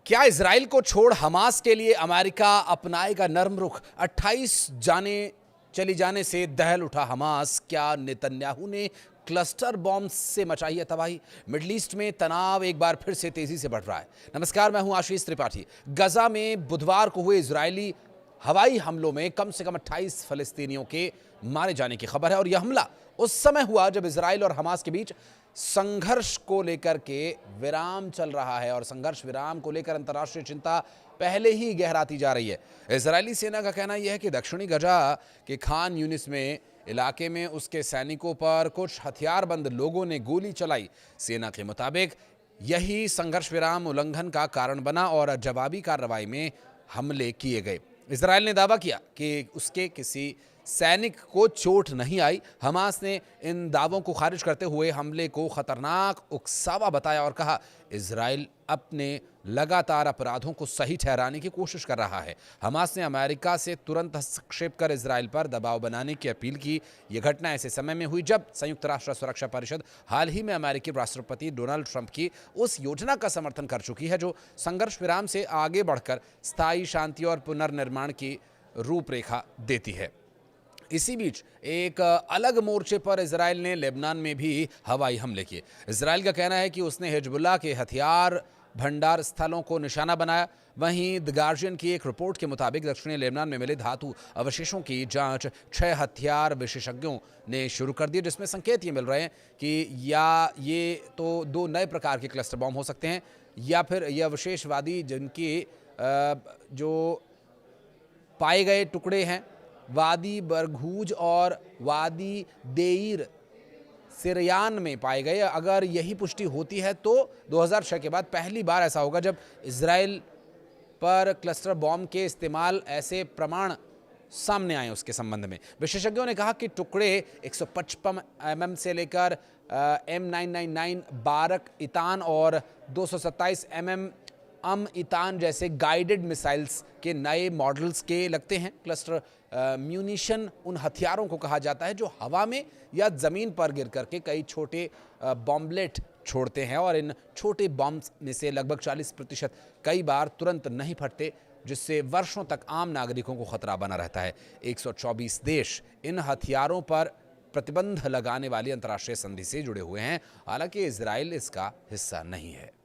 क्या इजराइल को छोड़ हमास के लिए अमेरिका अपनाएगा नरम रुख? 28 चली जाने से दहल उठा हमास। क्या नेतन्याहू ने क्लस्टर बॉम्ब से मचाई है तबाही? मिडिल ईस्ट में तनाव एक बार फिर से तेजी से बढ़ रहा है। नमस्कार, मैं हूं आशीष त्रिपाठी। गजा में बुधवार को हुए इजरायली हवाई हमलों में कम से कम 28 फलस्तीनियों के मारे जाने की खबर है और यह हमला उस समय हुआ जब इजराइल और हमास के बीच संघर्ष को लेकर के विराम चल रहा है और संघर्ष विराम को लेकर अंतर्राष्ट्रीय चिंता पहले ही गहराती जा रही है। इजरायली सेना का कहना यह है कि दक्षिणी गजा के खान यूनिस में इलाके में उसके सैनिकों पर कुछ हथियारबंद लोगों ने गोली चलाई। सेना के मुताबिक यही संघर्ष विराम उल्लंघन का कारण बना और जवाबी कार्रवाई में हमले किए गए। इजराइल ने दावा किया कि उसके किसी सैनिक को चोट नहीं आई। हमास ने इन दावों को खारिज करते हुए हमले को खतरनाक उकसावा बताया और कहा इजराइल अपने लगातार अपराधों को सही ठहराने की कोशिश कर रहा है। हमास ने अमेरिका से तुरंत हस्तक्षेप कर इजराइल पर दबाव बनाने की अपील की। यह घटना ऐसे समय में हुई जब संयुक्त राष्ट्र सुरक्षा परिषद हाल ही में अमेरिकी राष्ट्रपति डोनाल्ड ट्रंप की उस योजना का समर्थन कर चुकी है जो संघर्ष विराम से आगे बढ़कर स्थायी शांति और पुनर्निर्माण की रूपरेखा देती है। इसी बीच एक अलग मोर्चे पर इजराइल ने लेबनान में भी हवाई हमले किए। इजराइल का कहना है कि उसने हिजबुल्लाह के हथियार भंडार स्थलों को निशाना बनाया। वहीं द गार्जियन की एक रिपोर्ट के मुताबिक दक्षिणी लेबनान में मिले धातु अवशेषों की जांच 6 हथियार विशेषज्ञों ने शुरू कर दी, जिसमें संकेत ये मिल रहे हैं कि या ये तो 2 नए प्रकार के क्लस्टर बॉम्ब हो सकते हैं या फिर ये अवशेषवादी जिनकी जो पाए गए टुकड़े हैं वादी बरगूज और वादी देईर सिरयान में पाए गए। अगर यही पुष्टि होती है तो 2006 के बाद पहली बार ऐसा होगा जब इजराइल पर क्लस्टर बॉम्ब के इस्तेमाल ऐसे प्रमाण सामने आए। उसके संबंध में विशेषज्ञों ने कहा कि टुकड़े 155 mm से लेकर M999 बारक इतान और 227 mm इतान जैसे गाइडेड मिसाइल्स के नए मॉडल्स के लगते हैं। क्लस्टर म्यूनिशन उन हथियारों को कहा जाता है जो हवा में या जमीन पर गिर करके कई छोटे बॉम्बलेट छोड़ते हैं और इन छोटे बॉम्ब में से लगभग 40% कई बार तुरंत नहीं फटते, जिससे वर्षों तक आम नागरिकों को खतरा बना रहता है। 124 देश इन हथियारों पर प्रतिबंध लगाने वाली अंतर्राष्ट्रीय संधि से जुड़े हुए हैं। हालांकि इजराइल इसका हिस्सा नहीं है।